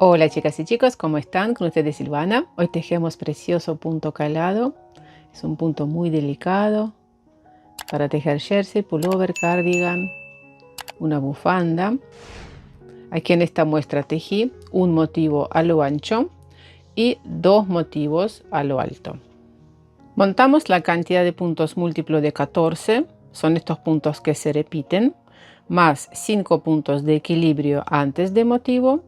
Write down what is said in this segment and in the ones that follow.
Hola chicas y chicos, ¿cómo están? Con ustedes Silvana. Hoy tejemos precioso punto calado. Es un punto muy delicado para tejer jersey, pullover, cardigan, una bufanda. Aquí en esta muestra tejí un motivo a lo ancho y dos motivos a lo alto. Montamos la cantidad de puntos múltiplo de 14. Son estos puntos que se repiten, más 5 puntos de equilibrio antes de motivo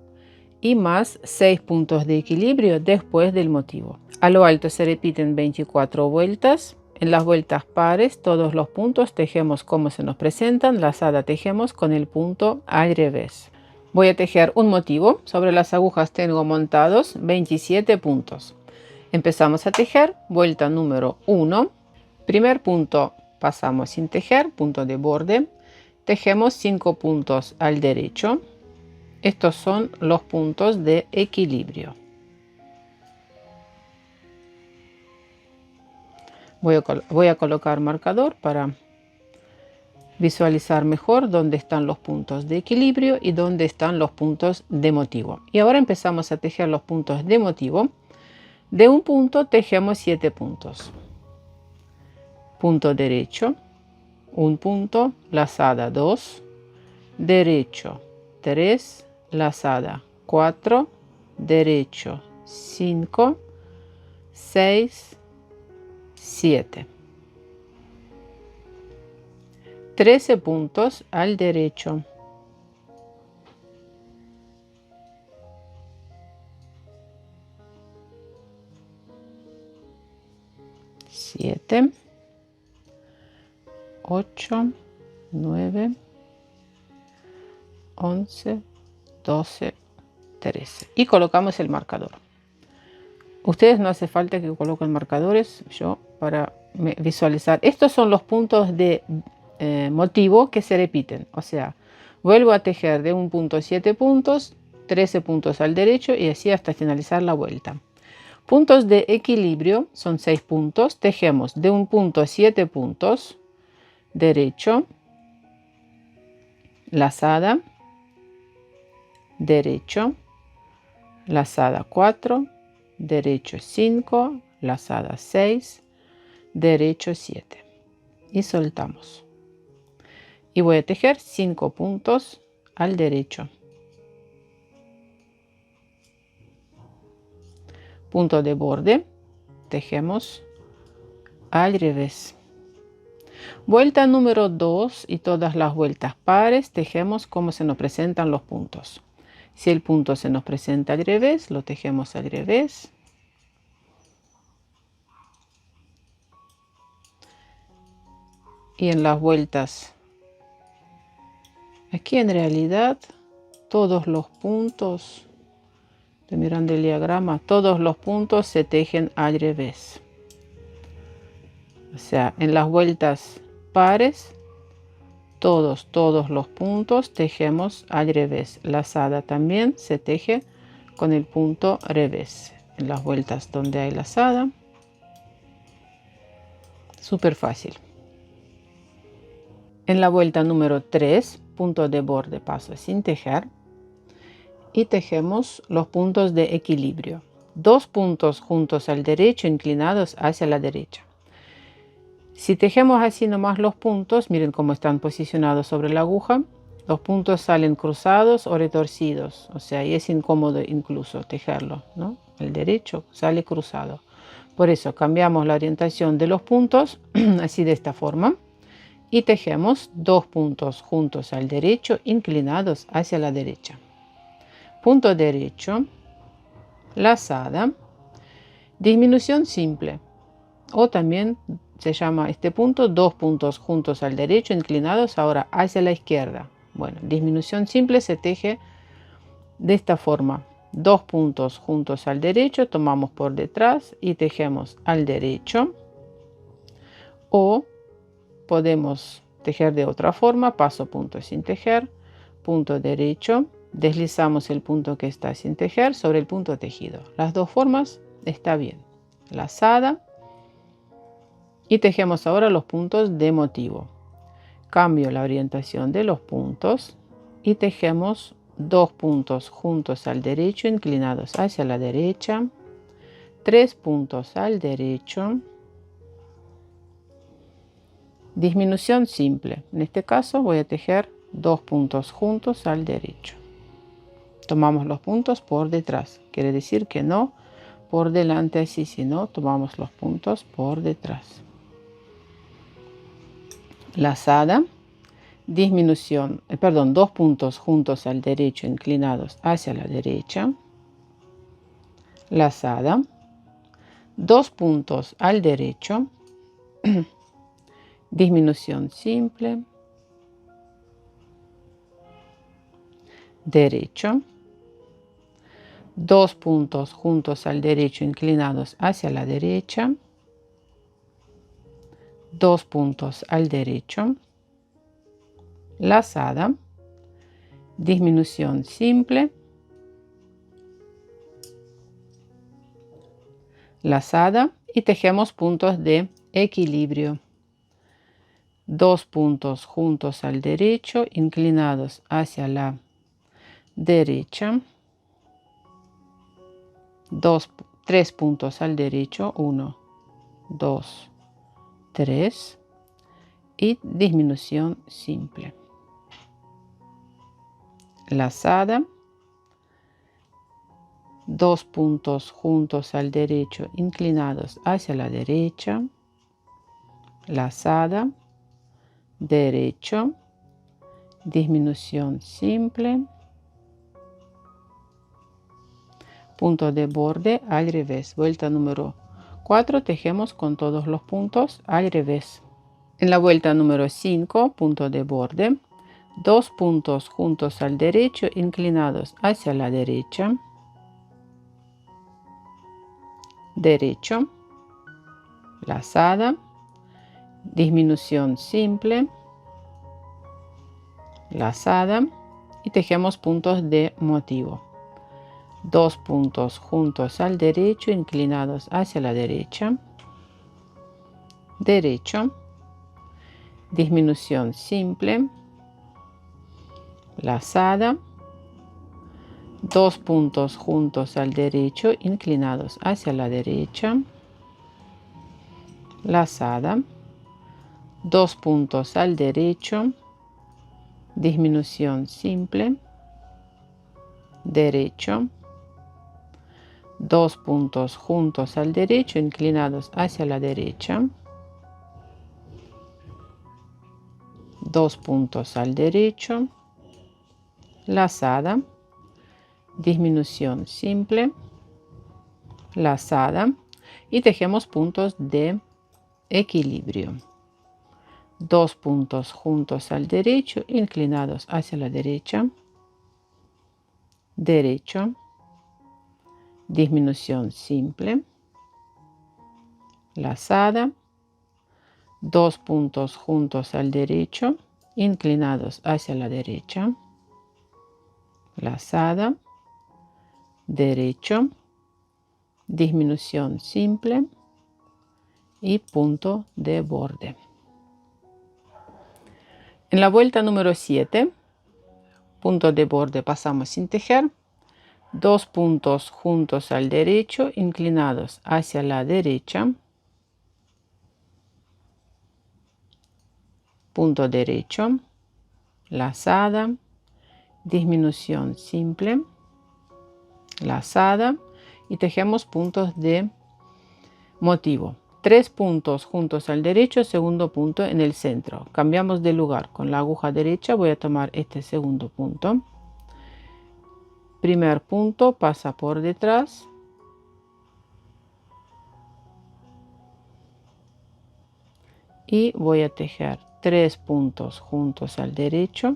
y más 6 puntos de equilibrio después del motivo. A lo alto se repiten 24 vueltas. En las vueltas pares todos los puntos tejemos como se nos presentan. Lazada tejemos con el punto al revés. Voy a tejer un motivo. Sobre las agujas tengo montados 27 puntos. Empezamos a tejer. Vuelta número 1. Primer punto pasamos sin tejer, punto de borde. Tejemos 5 puntos al derecho. Estos son los puntos de equilibrio. Voy a colocar marcador para visualizar mejor dónde están los puntos de equilibrio y dónde están los puntos de motivo. Y ahora empezamos a tejer los puntos de motivo. De un punto tejemos 7 puntos. Punto derecho, un punto, lazada 2, derecho 3, lazada 4, derecho 5, 6, 7. 13 puntos al derecho. Siete, 8, 9, 11, 12, 13. Y colocamos el marcador. Ustedes no hace falta que coloquen marcadores, yo para visualizar. Estos son los puntos de motivo que se repiten. O sea, vuelvo a tejer de un punto 7 puntos, 13 puntos al derecho y así hasta finalizar la vuelta. Puntos de equilibrio son 6 puntos. Tejemos de un punto 7 puntos, derecho, lazada, derecho, lazada 4, derecho 5, lazada 6, derecho 7 y soltamos. Y voy a tejer 5 puntos al derecho. Punto de borde, tejemos al revés. Vuelta número 2 y todas las vueltas pares tejemos como se nos presentan los puntos. Si el punto se nos presenta al revés, lo tejemos al revés. Y en las vueltas, aquí en realidad todos los puntos, estoy mirando el diagrama, todos los puntos se tejen al revés. O sea, en las vueltas pares, todos los puntos tejemos al revés. Lazada también se teje con el punto revés. En las vueltas donde hay lazada, súper fácil. En la vuelta número 3, punto de borde paso sin tejer y tejemos los puntos de equilibrio. 2 puntos juntos al derecho, inclinados hacia la derecha. Si tejemos así nomás los puntos, miren cómo están posicionados sobre la aguja. Los puntos salen cruzados o retorcidos, o sea, y es incómodo incluso tejerlo, ¿no? El derecho sale cruzado. Por eso cambiamos la orientación de los puntos, así de esta forma. Y tejemos 2 puntos juntos al derecho, inclinados hacia la derecha. Punto derecho, lazada, disminución simple, o también se llama este punto 2 puntos juntos al derecho, inclinados ahora hacia la izquierda. Bueno, disminución simple se teje de esta forma. 2 puntos juntos al derecho, tomamos por detrás y tejemos al derecho. O podemos tejer de otra forma, paso punto sin tejer, punto derecho, deslizamos el punto que está sin tejer sobre el punto tejido. Las dos formas está bien. Lazada y tejemos ahora los puntos de motivo. Cambio la orientación de los puntos y tejemos 2 puntos juntos al derecho, inclinados hacia la derecha, 3 puntos al derecho, disminución simple. En este caso voy a tejer 2 puntos juntos al derecho. Tomamos los puntos por detrás, quiere decir que no por delante así, sino tomamos los puntos por detrás. Lazada, disminución, 2 puntos juntos al derecho, inclinados hacia la derecha, lazada, 2 puntos al derecho, disminución simple, derecho, 2 puntos juntos al derecho, inclinados hacia la derecha, 2 puntos al derecho, lazada, disminución simple, lazada y tejemos puntos de equilibrio. 2 puntos juntos al derecho, inclinados hacia la derecha, 3 puntos al derecho, 1, 2, 3 y disminución simple. Lazada, 2 puntos juntos al derecho, inclinados hacia la derecha, lazada, derecho, disminución simple, punto de borde al revés. Vuelta número 4, tejemos con todos los puntos al revés. En la vuelta número 5, punto de borde, 2 puntos juntos al derecho, inclinados hacia la derecha, derecho, lazada, disminución simple, lazada y tejemos puntos de motivo. 2 puntos juntos al derecho, inclinados hacia la derecha, derecho, disminución simple, lazada, 2 puntos juntos al derecho, inclinados hacia la derecha, lazada, 2 puntos al derecho, disminución simple, derecho, 2 puntos juntos al derecho, inclinados hacia la derecha, 2 puntos al derecho, lazada, disminución simple, lazada y tejemos puntos de equilibrio. 2 puntos juntos al derecho, inclinados hacia la derecha, derecho, disminución simple, lazada, 2 puntos juntos al derecho, inclinados hacia la derecha, lazada, derecho, disminución simple y punto de borde. En la vuelta número 7, punto de borde pasamos sin tejer, 2 puntos juntos al derecho, inclinados hacia la derecha, punto derecho, lazada, disminución simple, lazada y tejemos puntos de motivo. 3 puntos juntos al derecho, segundo punto en el centro. Cambiamos de lugar. Con la aguja derecha voy a tomar este segundo punto. Primer punto pasa por detrás. Y voy a tejer 3 puntos juntos al derecho.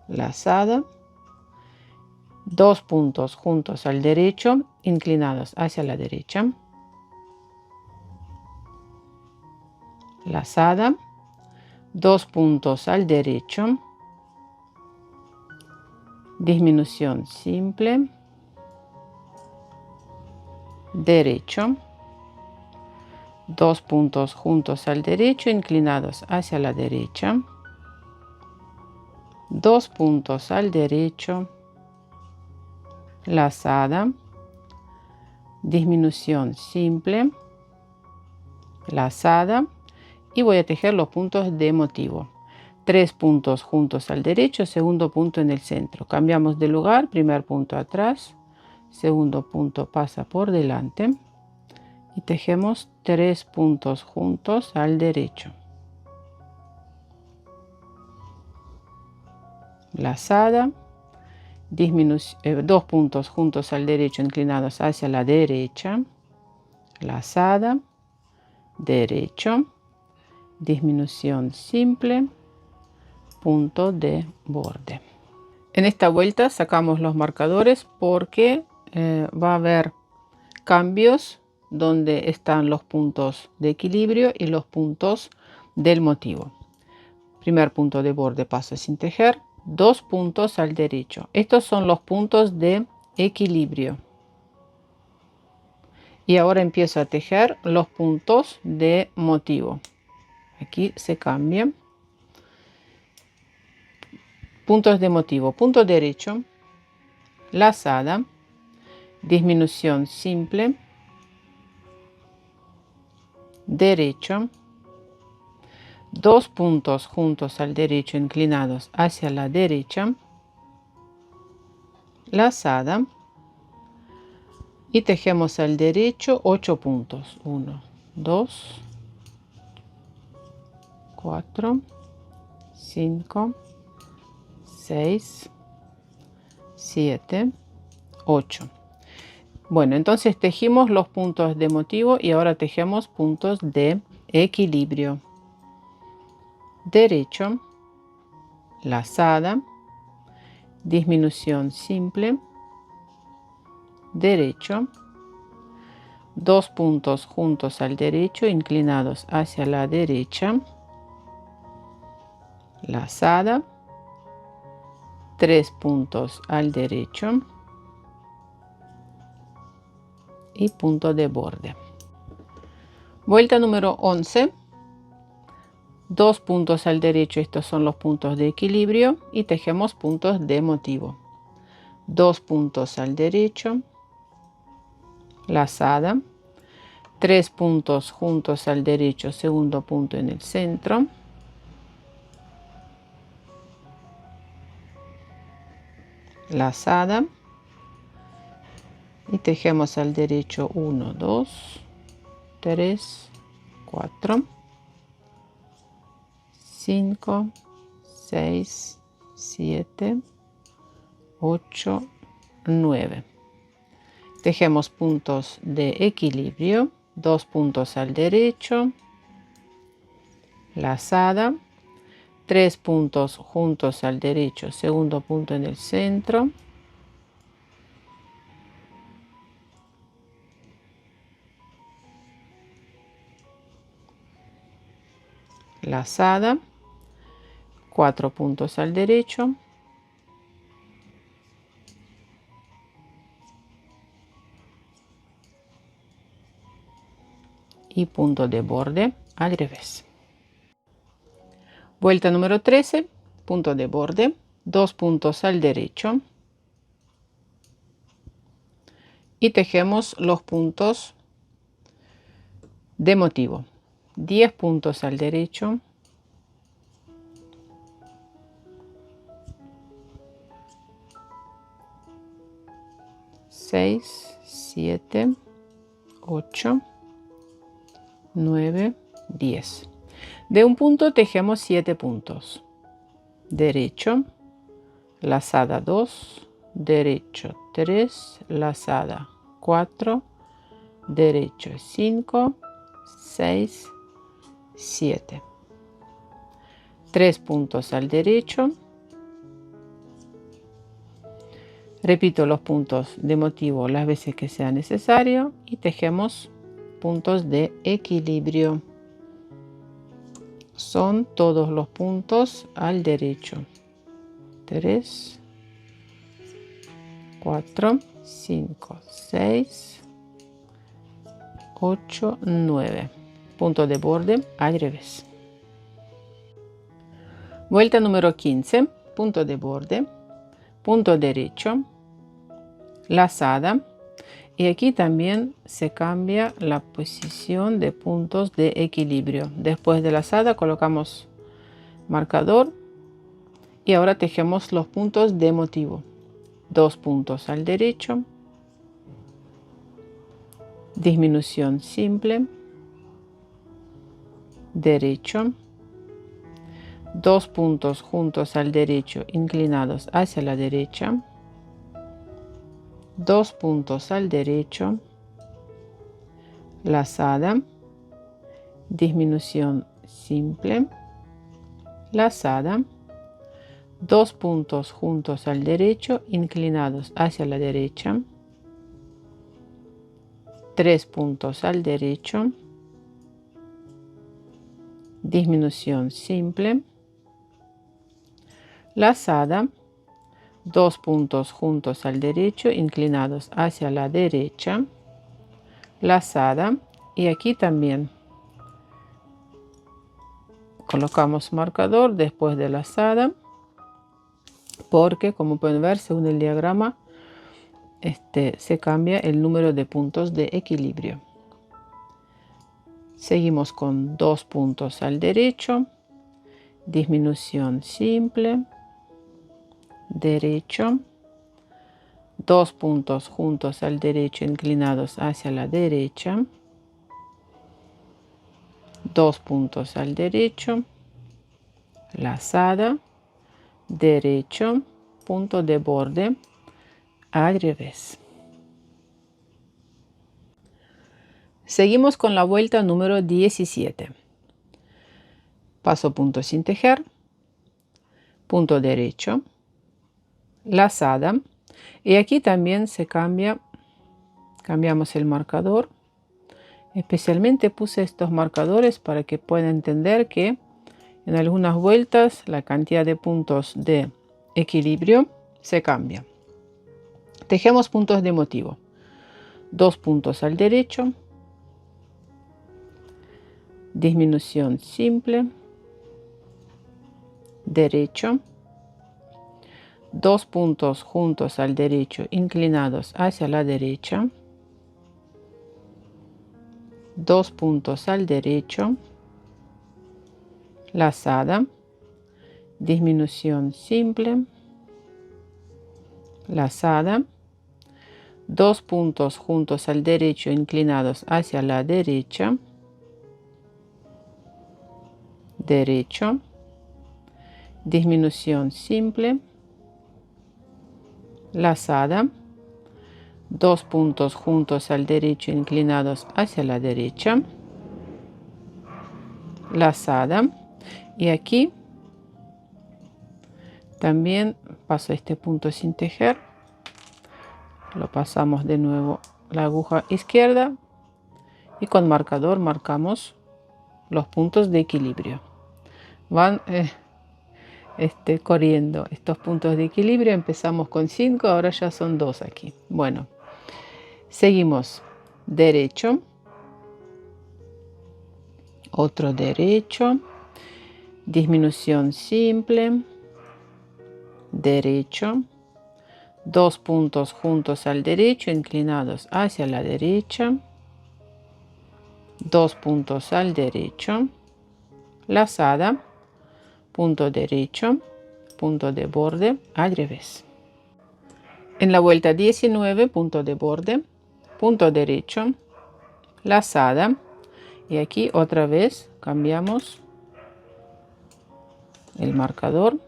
Lazada. 2 puntos juntos al derecho, inclinados hacia la derecha, lazada, 2 puntos al derecho, disminución simple, derecho, 2 puntos juntos al derecho inclinados hacia la derecha, 2 puntos al derecho, lazada, disminución simple, lazada, y voy a tejer los puntos de motivo. 3 puntos juntos al derecho, segundo punto en el centro. Cambiamos de lugar, primer punto atrás, segundo punto pasa por delante y tejemos 3 puntos juntos al derecho. Lazada, 2 puntos juntos al derecho inclinados hacia la derecha, lazada, derecho, disminución simple, punto de borde. En esta vuelta sacamos los marcadores porque va a haber cambios donde están los puntos de equilibrio y los puntos del motivo. Primer punto de borde, paso sin tejer, 2 puntos al derecho. Estos son los puntos de equilibrio. Y ahora empiezo a tejer los puntos de motivo. Aquí se cambian. Puntos de motivo, punto derecho, lazada, disminución simple, derecho, 2 puntos juntos al derecho inclinados hacia la derecha, lazada, y tejemos al derecho 8 puntos, 1, 2, 4, 5, 6, 7, 8. Bueno, entonces tejimos los puntos de motivo y ahora tejemos puntos de equilibrio. Derecho, lazada, disminución simple, derecho, 2 puntos juntos al derecho inclinados hacia la derecha, lazada, 3 puntos al derecho y punto de borde. Vuelta número 11, 2 puntos al derecho, estos son los puntos de equilibrio, y tejemos puntos de motivo. 2 puntos al derecho, lazada, 3 puntos juntos al derecho, segundo punto en el centro, lazada, y tejemos al derecho 1, 2, 3, 4, 5, 6, 7, 8, 9. Tejemos puntos de equilibrio, 2 puntos al derecho, lazada, 3 puntos juntos al derecho, segundo punto en el centro, lazada, 4 puntos al derecho, y punto de borde al revés. Vuelta número 13, punto de borde, 2 puntos al derecho y tejemos los puntos de motivo. 10 puntos al derecho, 6, 7, 8, 9, 10. De un punto tejemos 7 puntos. Derecho, lazada 2, derecho 3, lazada 4, derecho 5, 6, 7. 3 puntos al derecho. Repito los puntos de motivo las veces que sea necesario y tejemos puntos de equilibrio. Son todos los puntos al derecho. 3, 4, 5, 6, 8, 9. punto de borde al revés. Vuelta número 15, punto de borde, punto derecho, lazada, y aquí también se cambia la posición de puntos de equilibrio. Después de lazada colocamos marcador y ahora tejemos los puntos de motivo. 2 puntos al derecho, disminución simple, derecho, 2 puntos juntos al derecho inclinados hacia la derecha, 2 puntos al derecho, lazada, disminución simple, lazada, 2 puntos juntos al derecho inclinados hacia la derecha, 3 puntos al derecho, disminución simple, lazada, 2 puntos juntos al derecho inclinados hacia la derecha, lazada, y aquí también colocamos marcador después de lazada, porque como pueden ver según el diagrama se cambia el número de puntos de equilibrio. Seguimos con 2 puntos al derecho, disminución simple, derecho, 2 puntos juntos al derecho inclinados hacia la derecha, 2 puntos al derecho, lazada, derecho, punto de borde al revés. Seguimos con la vuelta número 17. Paso punto sin tejer, punto derecho, lazada, y aquí también se cambiamos el marcador. Especialmente puse estos marcadores para que puedan entender que en algunas vueltas la cantidad de puntos de equilibrio se cambia. Tejemos puntos de motivo. 2 puntos al derecho, disminución simple, derecho, 2 puntos juntos al derecho inclinados hacia la derecha, 2 puntos al derecho, lazada, disminución simple, lazada, 2 puntos juntos al derecho inclinados hacia la derecha, derecho, disminución simple, lazada, 2 puntos juntos al derecho inclinados hacia la derecha, lazada, y aquí también paso este punto sin tejer, lo pasamos de nuevo la aguja izquierda y con marcador marcamos los puntos de equilibrio. Van corriendo estos puntos de equilibrio. Empezamos con 5, ahora ya son 2 aquí. Bueno, seguimos derecho, otro derecho, disminución simple, derecho, 2 puntos juntos al derecho inclinados hacia la derecha, 2 puntos al derecho, lazada, punto derecho, punto de borde al revés. En la vuelta 19, punto de borde, punto derecho, lazada, y aquí otra vez cambiamos el marcador.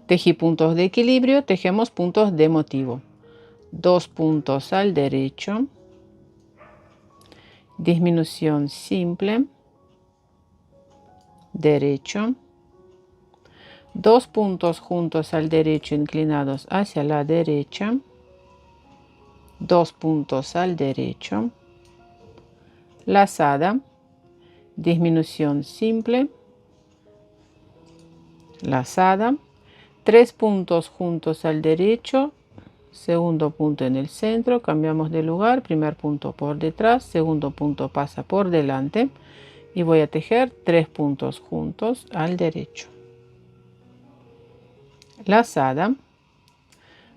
Tejí puntos de equilibrio, tejemos puntos de motivo. 2 puntos al derecho, disminución simple, derecho, 2 puntos juntos al derecho inclinados hacia la derecha, 2 puntos al derecho, lazada, disminución simple, lazada, 3 puntos juntos al derecho, segundo punto en el centro, cambiamos de lugar, primer punto por detrás, segundo punto pasa por delante y voy a tejer 3 puntos juntos al derecho. Lazada,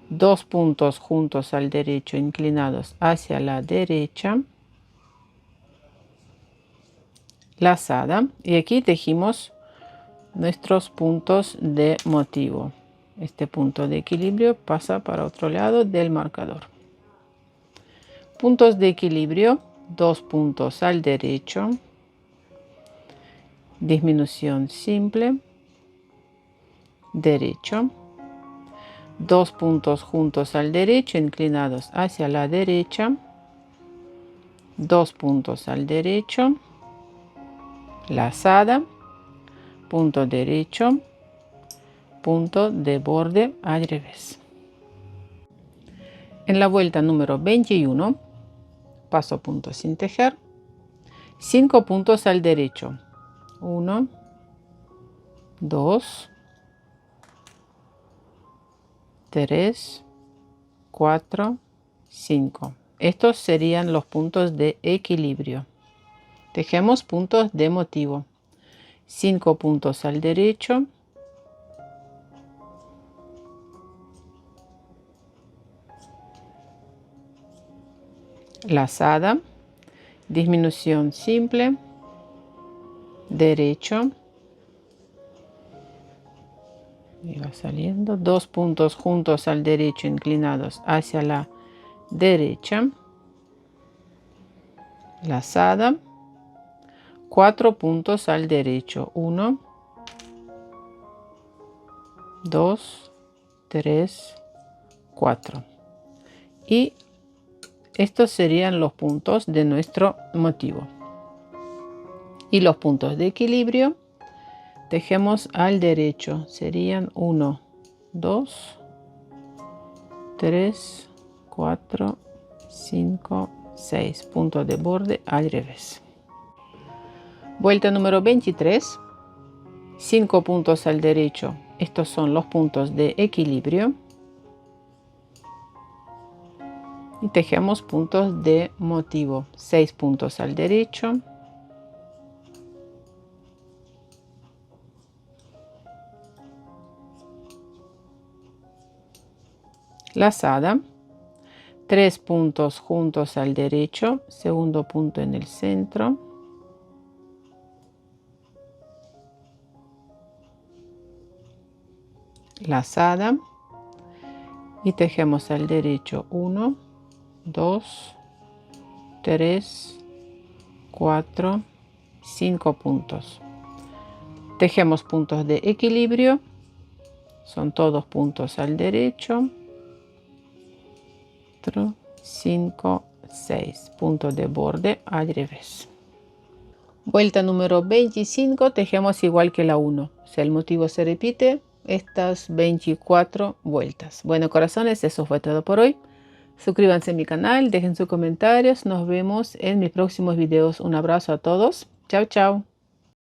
2 puntos juntos al derecho inclinados hacia la derecha, lazada, y aquí tejimos nuestros puntos de motivo. Este punto de equilibrio pasa para otro lado del marcador. Puntos de equilibrio, 2 puntos al derecho, disminución simple, derecho, 2 puntos juntos al derecho inclinados hacia la derecha, 2 puntos al derecho, lazada, punto derecho, punto de borde al revés. En la vuelta número 21 paso punto sin tejer, 5 puntos al derecho, 1, 2, 3, 4, 5. Estos serían los puntos de equilibrio. Tejemos puntos de motivo, 5 puntos al derecho, lazada, disminución simple, derecho, y va saliendo, 2 puntos juntos al derecho inclinados hacia la derecha, lazada, 4 puntos al derecho, 1, 2, 3, 4, y estos serían los puntos de nuestro motivo. Y los puntos de equilibrio tejemos al derecho, serían 1, 2, 3, 4, 5, 6 puntos de borde al revés. Vuelta número 23, 5 puntos al derecho, estos son los puntos de equilibrio, y tejemos puntos de motivo, 6 puntos al derecho, lazada, 3 puntos juntos al derecho, segundo punto en el centro, lazada, y tejemos al derecho 1, 2, 3, 4, 5 puntos. Tejemos puntos de equilibrio, son todos puntos al derecho, 4, 5, 6 puntos de borde al revés. Vuelta número 25, tejemos igual que la 1, o sea, el motivo se repite estas 24 vueltas. Bueno, corazones, eso fue todo por hoy. Suscríbanse a mi canal, dejen sus comentarios, nos vemos en mis próximos videos. Un abrazo a todos, chao chao.